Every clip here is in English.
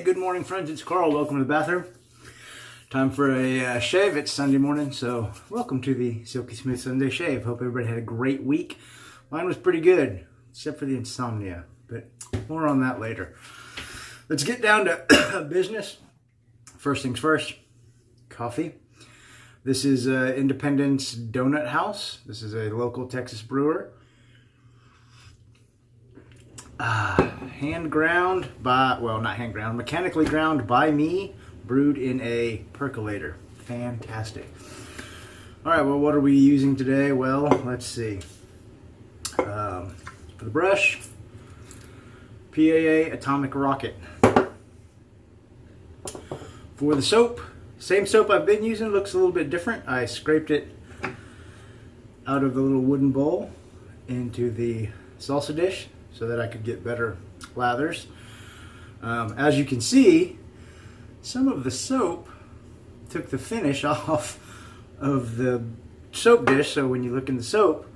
good morning, friends. It's Carl. Welcome to the bathroom. Time for a shave. It's Sunday morning, so welcome to the Silky Smooth Sunday Shave. Hope everybody had a great week. Mine was pretty good, except for the insomnia, but more on that later. Let's get down to business. First things first, coffee. This is Independence Donut House. This is a local Texas brewer. Hand ground by, well, not hand ground, mechanically ground by me, brewed in a percolator. Fantastic. All right, well, what are we using today? Well, let's see. For the brush, PAA Atomic Rocket. For the soap, same soap I've been using, looks a little bit different. I scraped it out of the little wooden bowl into the salsa dish so that I could get better lathers. As you can see, some of the soap took the finish off of the soap dish, so when you look in the soap,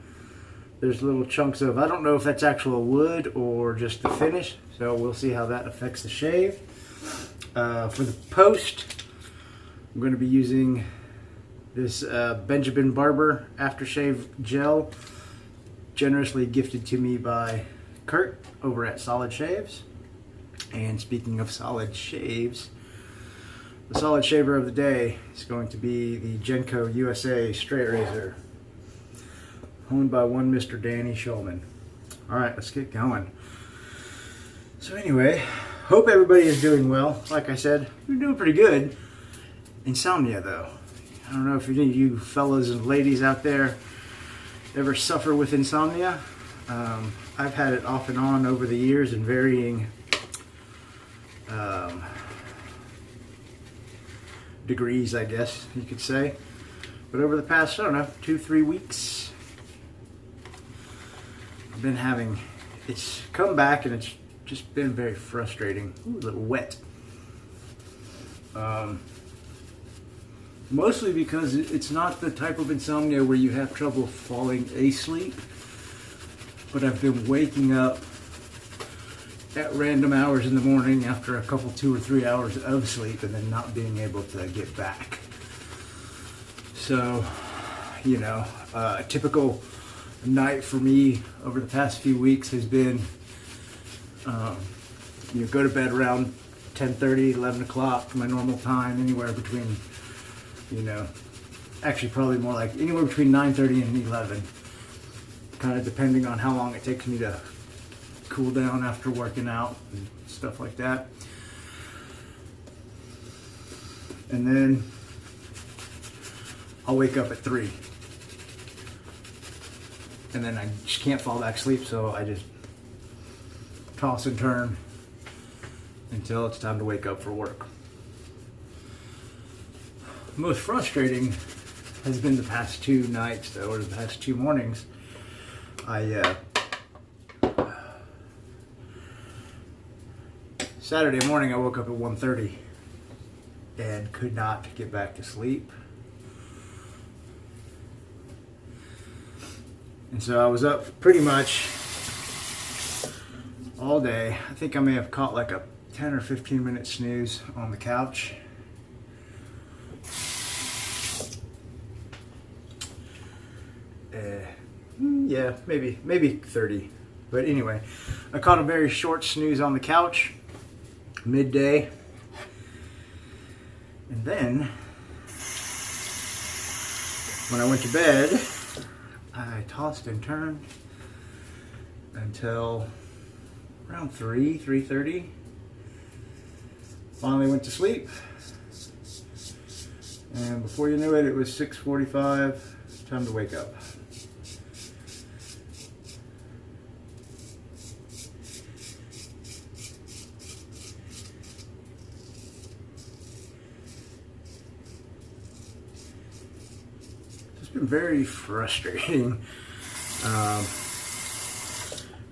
there's little chunks of, I don't know if that's actual wood or just the finish, so we'll see how that affects the shave. For the post, I'm going to be using this Benjamin Barber aftershave gel, generously gifted to me by Kurt over at Solid Shaves. And speaking of solid shaves, the solid shaver of the day is going to be the Genco USA Straight Razor, owned by one Mr. Danny Shulman. Alright, let's get going. So anyway, hope everybody is doing well. Like I said, we're doing pretty good. Insomnia though. I don't know if any of you fellas and ladies out there ever suffer with insomnia. I've had it off and on over the years in varying degrees, I guess you could say. But over the past, I don't know, 2-3 weeks, I've been having, it's come back and it's just been very frustrating. Ooh, a little wet. Mostly because it's not the type of insomnia where you have trouble falling asleep, but I've been waking up at random hours in the morning after a couple 2 or 3 hours of sleep and then not being able to get back. So, you know, a typical night for me over the past few weeks has been, you go to bed around 10:30, 11 o'clock, my normal time, anywhere between, you know, actually probably more like anywhere between 9:30 and 11, kind of depending on how long it takes me to cool down after working out and stuff like that. And then I'll wake up at 3. And then I just can't fall back asleep, so I just toss and turn until it's time to wake up for work. Most frustrating has been the past 2 nights, though, or the past 2 mornings. Saturday morning I woke up at 1:30 and could not get back to sleep. And so I was up pretty much all day. I think I may have caught like a 10 or 15 minute snooze on the couch. Yeah, maybe 30. But anyway, I caught a very short snooze on the couch, midday. And then, when I went to bed, I tossed and turned until around 3:30. Finally went to sleep. And before you knew it, it was 6:45, time to wake up. Been very frustrating. I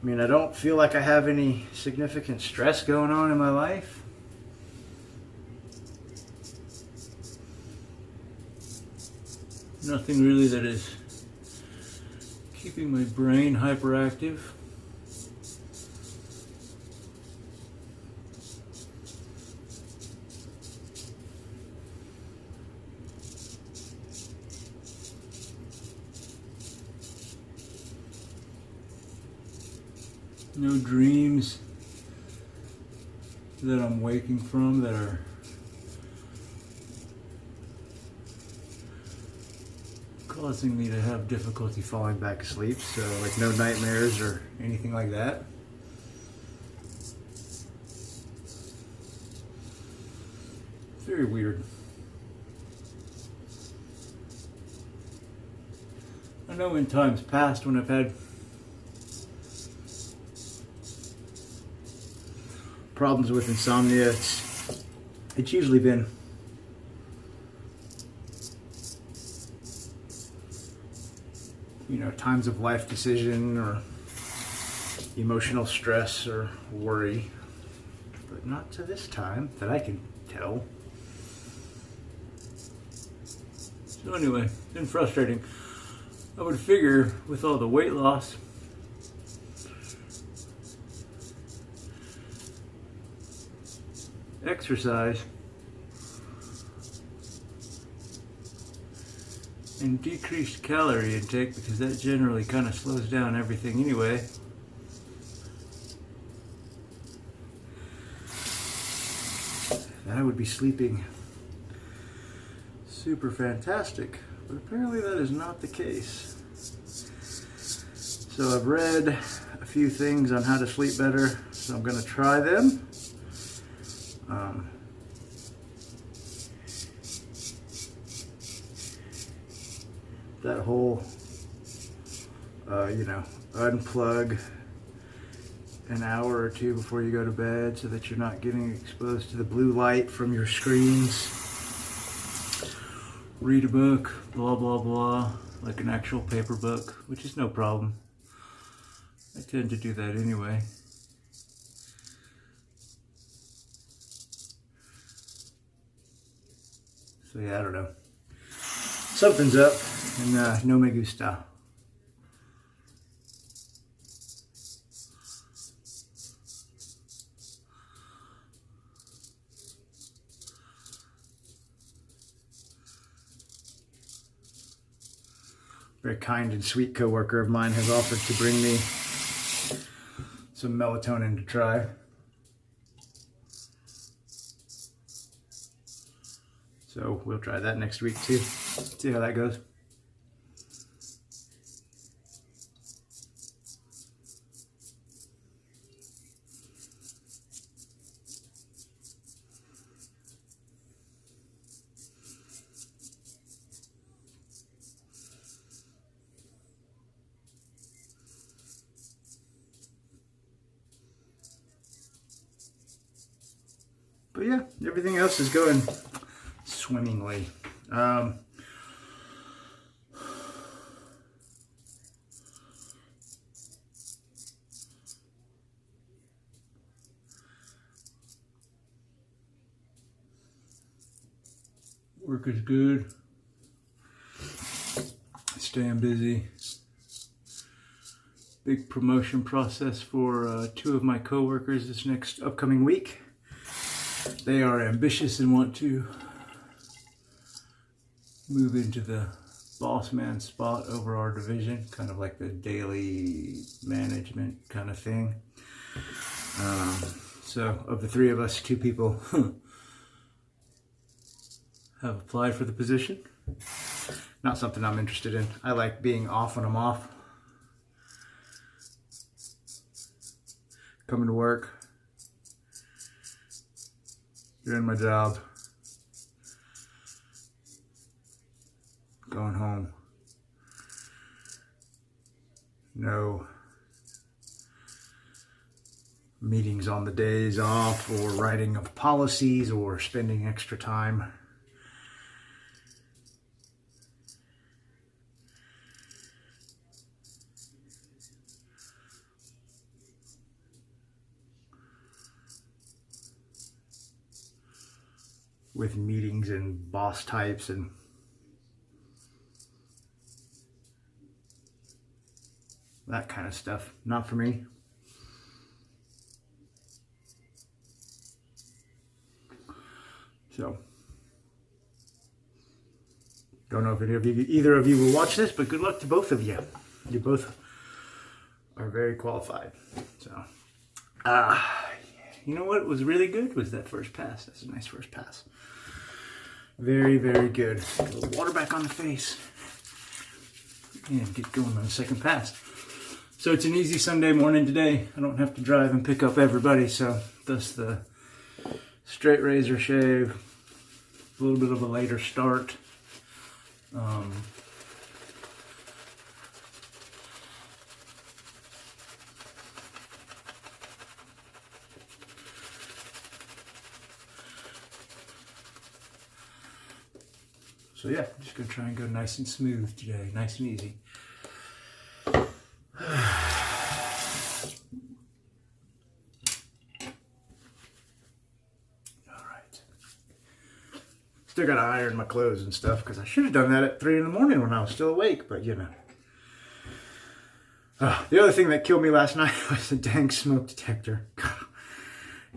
mean, I don't feel like I have any significant stress going on in my life. Nothing really that is keeping my brain hyperactive. No dreams that I'm waking from that are causing me to have difficulty falling back asleep. So like no nightmares or anything like that. Very weird. I know in times past when I've had problems with insomnia, it's usually been times of life decision or emotional stress or worry, but not to this time that I can tell. So anyway, it's been frustrating. I would figure with all the weight loss, exercise, and decreased calorie intake, because that generally kind of slows down everything anyway, that I would be sleeping super fantastic. But apparently that is not the case. So I've read a few things on how to sleep better, so I'm going to try them. That whole, unplug an hour or two before you go to bed so that you're not getting exposed to the blue light from your screens. Read a book, blah, blah, blah, like an actual paper book, which is no problem. I tend to do that anyway. So yeah, I don't know. Something's up, and no me gusta. Very kind and sweet coworker of mine has offered to bring me some melatonin to try. So we'll try that next week too. See how that goes. But yeah, everything else is going swimmingly. Work is good. Staying busy. Big promotion process for 2 of my coworkers this next upcoming week. They are ambitious and want to move into the boss man spot over our division, kind of like the daily management kind of thing. So of the 3 of us, 2 people have applied for the position. Not something I'm interested in. I like being off when I'm off. Coming to work, doing my job, going home. No meetings on the days off, or writing of policies, or spending extra time. With meetings and boss types and that kind of stuff. Not for me. So, don't know if either of you will watch this, but good luck to both of you. You both are very qualified. So, you know what was really good was that first pass. That's a nice first pass. Very, very good. Get a little water back on the face. And get going on the second pass. So it's an easy Sunday morning today. I don't have to drive and pick up everybody, so thus the straight razor shave. A little bit of a later start. So yeah, I'm just gonna try and go nice and smooth today, nice and easy. Alright. Still gotta iron my clothes and stuff because I should have done that at 3 in the morning when I was still awake, but you know. The other thing that killed me last night was the dang smoke detector.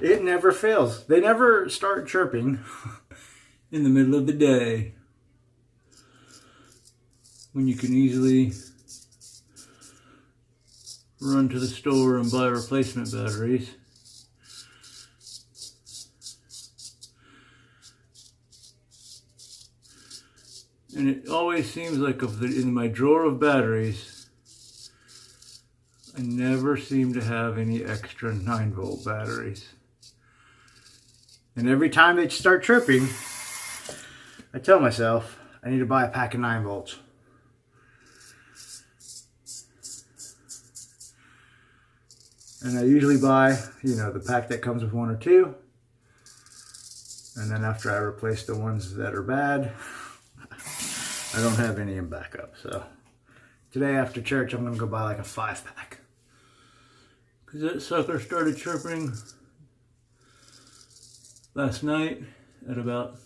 It never fails. They never start chirping in the middle of the day, when you can easily run to the store and buy replacement batteries. And it always seems like in my drawer of batteries, I never seem to have any extra 9-volt batteries. And every time they start chirping, I tell myself I need to buy a pack of 9 volts. And I usually buy, you know, the pack that comes with 1 or 2. And then after I replace the ones that are bad, I don't have any in backup. So today after church, I'm going to go buy like a 5-pack. Because that sucker started chirping last night at about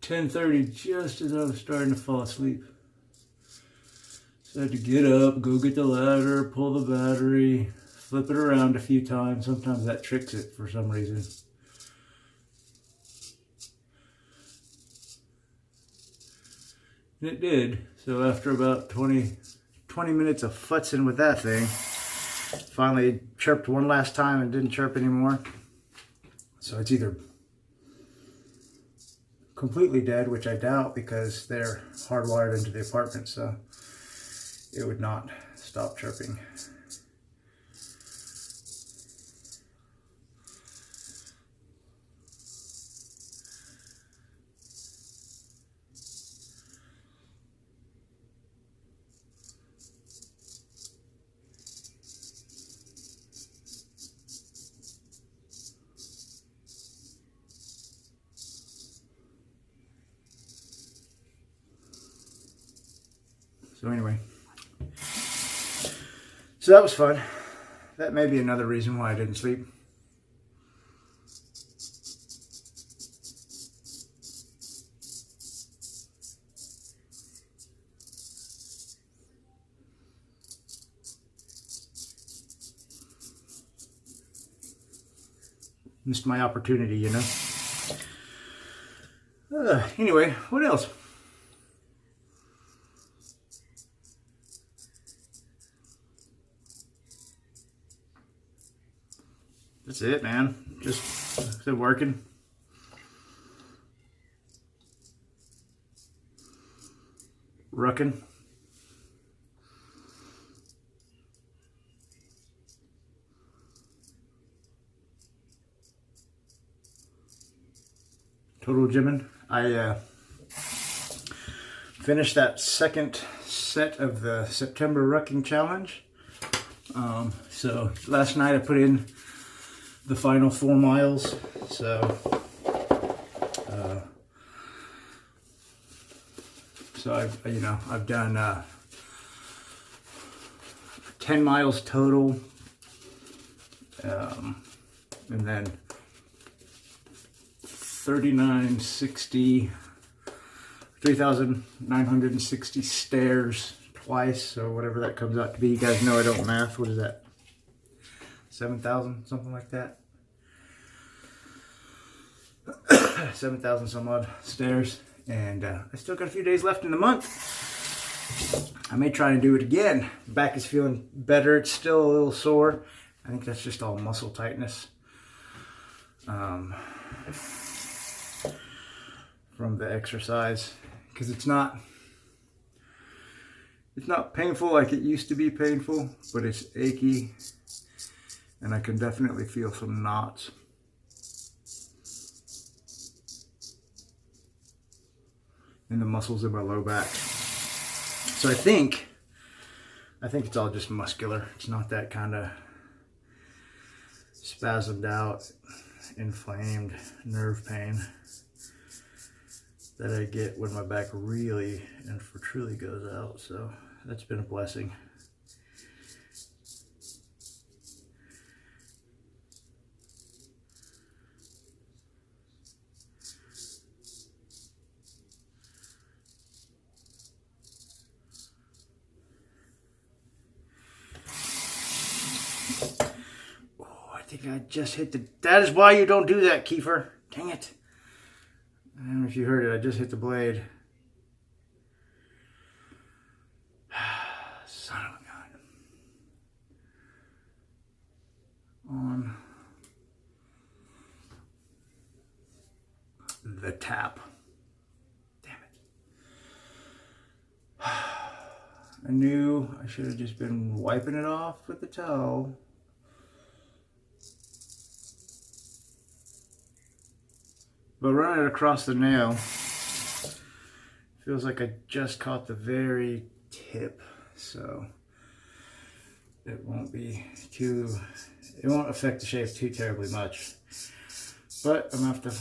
10:30, just as I was starting to fall asleep. I had to get up, go get the ladder, pull the battery, flip it around a few times. Sometimes that tricks it for some reason. And it did. So after about 20 minutes of futzing with that thing, finally chirped one last time and didn't chirp anymore. So it's either completely dead, which I doubt because they're hardwired into the apartment, so it would not stop chirping. So anyway. So that was fun. That may be another reason why I didn't sleep. Missed my opportunity, you know. Anyway, what else? That's it, man. Just still working. Rucking. Total gymming. I finished that second set of the September rucking challenge. So last night I put in the final 4 miles. So I've done 10 miles total, and then 3,960 stairs twice, so whatever that comes out to be. You guys know I don't math. What is that? 7,000, something like that. 7,000 some odd stairs, and I still got a few days left in the month. I may try and do it again. Back is feeling better. It's still a little sore. I think that's just all muscle tightness from the exercise, because it's not painful like it used to be painful, but it's achy, and I can definitely feel some knots. In the muscles in my low back. So I think it's all just muscular. It's not that kind of spasmed out, inflamed nerve pain that I get when my back really and for truly goes out. So that's been a blessing. I think I just hit the... That is why you don't do that, Kiefer. Dang it. I don't know if you heard it. I just hit the blade. Son of a gun. On the tap. Damn it. I knew I should have just been wiping it off with the towel. But running it across the nail feels like I just caught the very tip, so it won't affect the shape too terribly much. But I'm gonna have to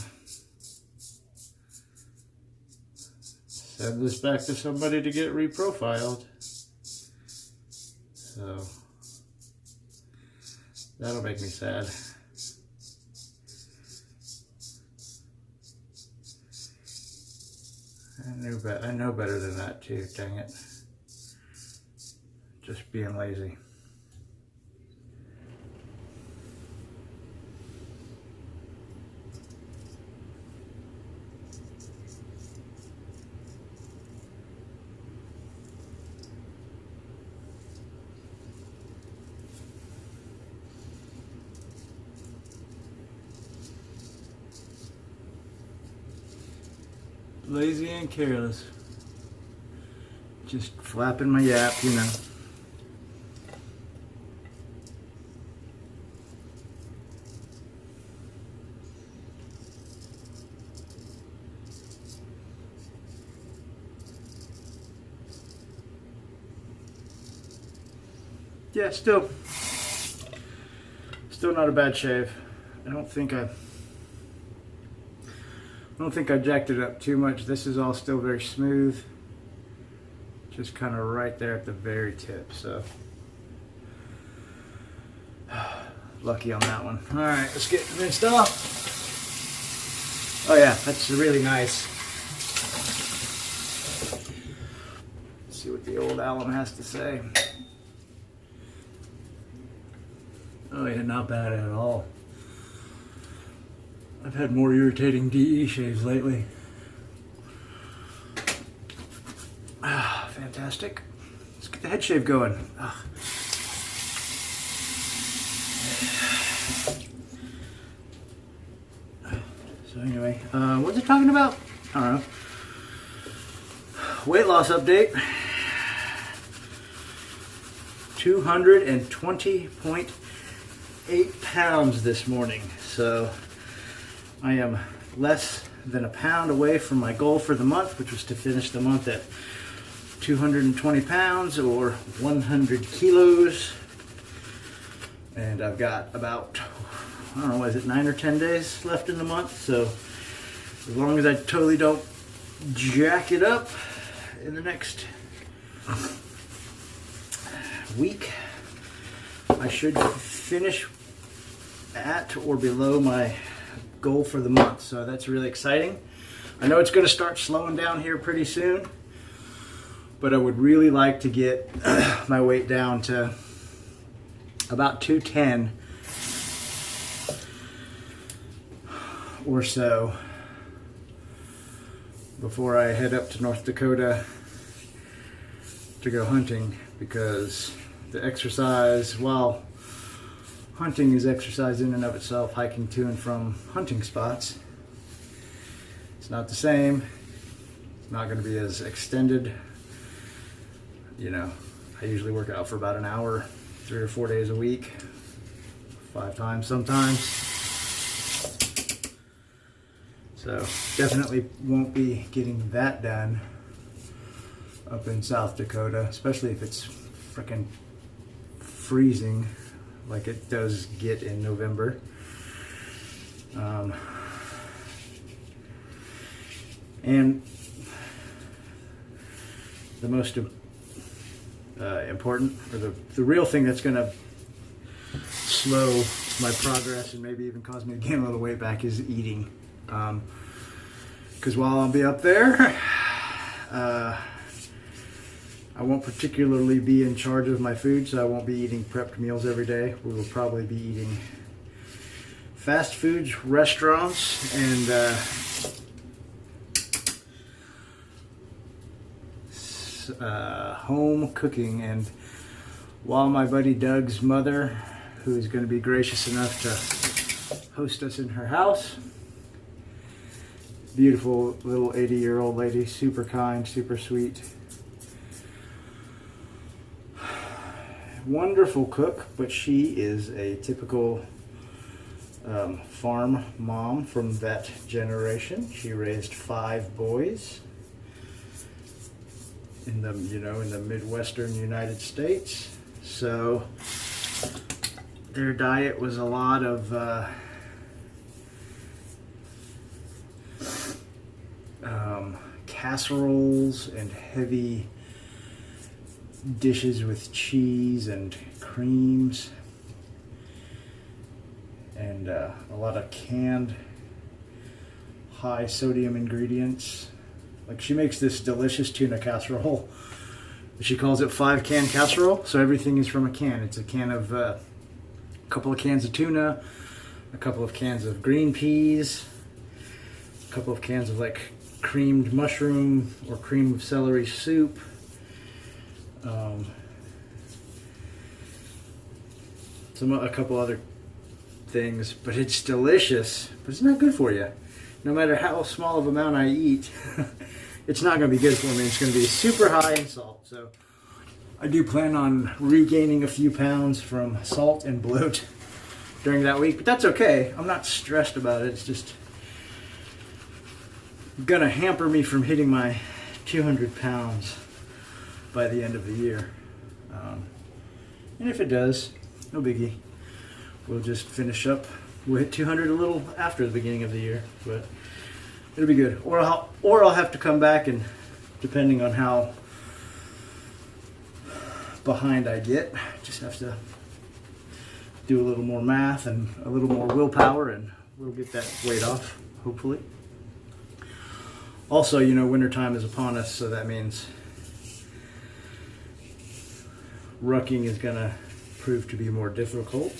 send this back to somebody to get reprofiled. So that'll make me sad. I know better than that too, dang it. Just being lazy. Lazy and careless. Just flapping my yap, you know. Yeah, still not a bad shave. I don't think I jacked it up too much. This is all still very smooth. Just kind of right there at the very tip, so. Lucky on that one. All right, let's get rinsed off. Oh yeah, that's really nice. Let's see what the old alum has to say. Oh yeah, not bad at all. I've had more irritating DE shaves lately. Ah, fantastic. Let's get the head shave going. Ah. So anyway, what was it talking about? I don't know. Weight loss update. 220.8 pounds this morning. So I am less than a pound away from my goal for the month, which was to finish the month at 220 pounds or 100 kilos. And I've got about, I don't know, is it 9 or 10 days left in the month? So as long as I totally don't jack it up in the next week, I should finish at or below my goal for the month. So that's really exciting. I know it's going to start slowing down here pretty soon, but I would really like to get my weight down to about 210 or so before I head up to North Dakota to go hunting, because the exercise, while hunting is exercise in and of itself, hiking to and from hunting spots, it's not the same. It's not going to be as extended. You know, I usually work out for about an hour, 3 or 4 days a week, 5 times sometimes. So definitely won't be getting that done up in South Dakota, especially if it's freaking freezing like it does get in November. And the most important, or the real thing that's going to slow my progress and maybe even cause me to gain a little weight back, is eating. Because while I'll be up there, I won't particularly be in charge of my food, so I won't be eating prepped meals every day. We will probably be eating fast food restaurants and home cooking. And while my buddy Doug's mother, who is going to be gracious enough to host us in her house, beautiful little 80-year-old lady, super kind, super sweet, wonderful cook, but she is a typical farm mom from that generation. She raised 5 boys in the, you know, in the Midwestern United States. So their diet was a lot of casseroles and heavy dishes with cheese and creams, and a lot of canned high sodium ingredients. Like, she makes this delicious tuna casserole. She calls it 5-can casserole, so everything is from a can. It's a can of a couple of cans of tuna, a couple of cans of green peas, a couple of cans of like creamed mushroom or cream of celery soup, a couple other things. But it's delicious, but it's not good for you. No matter how small of amount I eat, it's not going to be good for me. It's going to be super high in salt. So I do plan on regaining a few pounds from salt and bloat during that week, but that's okay. I'm not stressed about it. It's just gonna hamper me from hitting my 200 pounds by the end of the year. And if it does, no biggie. We'll just finish up. We'll hit 200 a little after the beginning of the year, but it'll be good. Or I'll have to come back, and depending on how behind I get, just have to do a little more math and a little more willpower, and we'll get that weight off, hopefully. Also, you know, wintertime is upon us, so that means rucking is going to prove to be more difficult.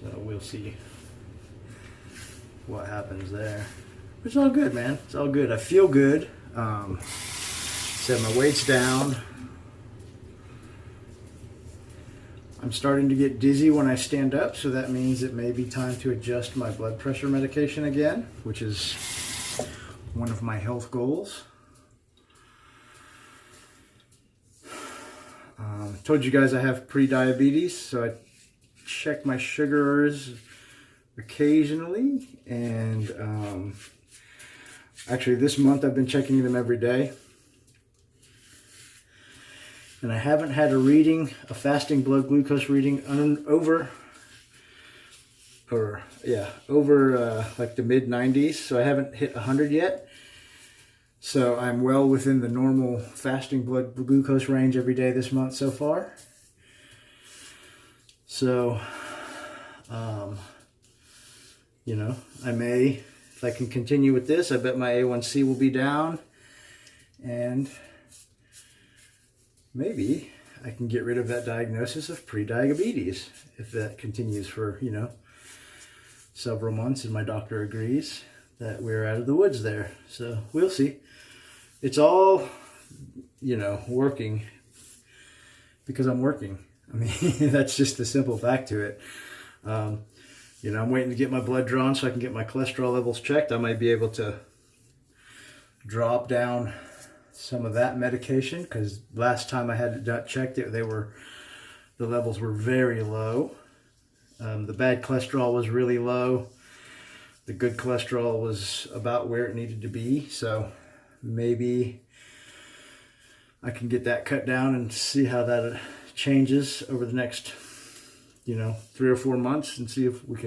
So we'll see what happens there. It's all good, man. It's all good. I feel good. Set my weight's down. I'm starting to get dizzy when I stand up, so that means it may be time to adjust my blood pressure medication again, which is one of my health goals. Told you guys I have pre-diabetes, so I check my sugars occasionally, and actually this month I've been checking them every day. And I haven't had a fasting blood glucose reading over like the mid 90s. So I haven't hit 100 yet. So I'm well within the normal fasting blood glucose range every day this month so far. So, you know, I may, if I can continue with this, I bet my A1C will be down, and maybe I can get rid of that diagnosis of pre-diabetes if that continues for, you know, several months and my doctor agrees. that we're out of the woods there. So we'll see. It's all, you know, working because I'm working. I mean, that's just the simple fact to it. You know, I'm waiting to get my blood drawn so I can get my cholesterol levels checked. I might be able to drop down some of that medication, because last time I had it checked, the levels were very low. The bad cholesterol was really low. The good cholesterol was about where it needed to be. So maybe I can get that cut down and see how that changes over the next, you know, 3 or 4 months, and see if we,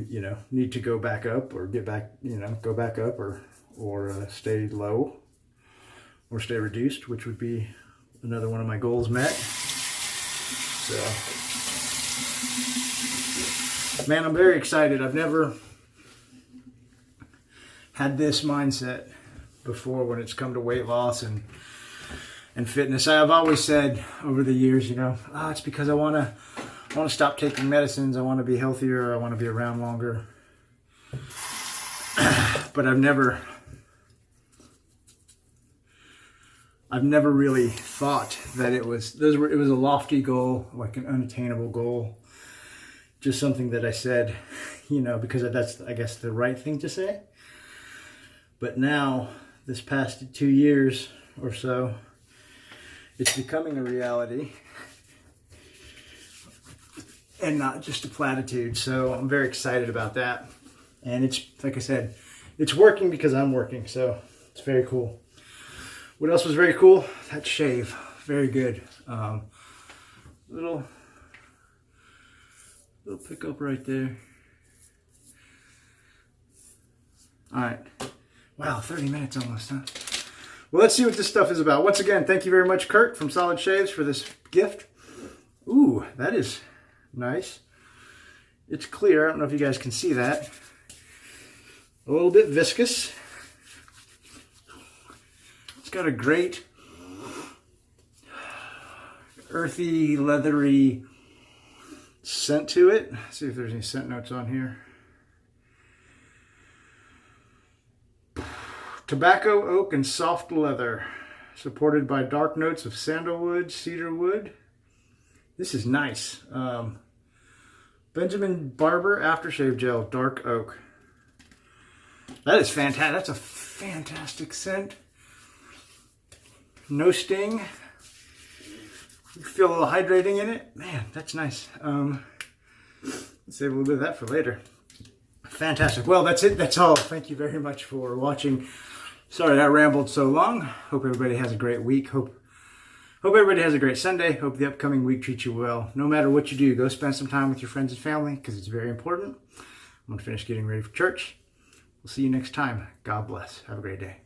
you know, need to go back up or get back, you know, go back up or stay low or stay reduced, which would be another one of my goals met. So, man, I'm very excited. I've never had this mindset before when it's come to weight loss and fitness. I've always said over the years, you know, it's because I want to stop taking medicines. I want to be healthier. I want to be around longer. But I've never really thought that it was a lofty goal, like an unattainable goal. Just something that I said, you know, because that's, I guess, the right thing to say. But now, this past 2 years or so, it's becoming a reality and not just a platitude. So I'm very excited about that. And it's, like I said, it's working because I'm working. So it's very cool. What else was very cool? That shave. Very good. Little pickup right there. All right. Wow, 30 minutes almost, huh? Well, let's see what this stuff is about. Once again, thank you very much, Kurt from Solid Shaves, for this gift. Ooh, that is nice. It's clear. I don't know if you guys can see that. A little bit viscous. It's got a great earthy, leathery scent to it. Let's see if there's any scent notes on here. Tobacco, oak, and soft leather, supported by dark notes of sandalwood, cedarwood. This is nice. Benjamin Barber aftershave gel, dark oak. That is fantastic. That's a fantastic scent. No sting. You feel a little hydrating in it. Man, that's nice. Let's save a little bit of that for later. Fantastic. Well, that's it. That's all. Thank you very much for watching. Sorry I rambled so long. Hope everybody has a great week. Hope everybody has a great Sunday. Hope the upcoming week treats you well. No matter what you do, go spend some time with your friends and family, because it's very important. I'm going to finish getting ready for church. We'll see you next time. God bless. Have a great day.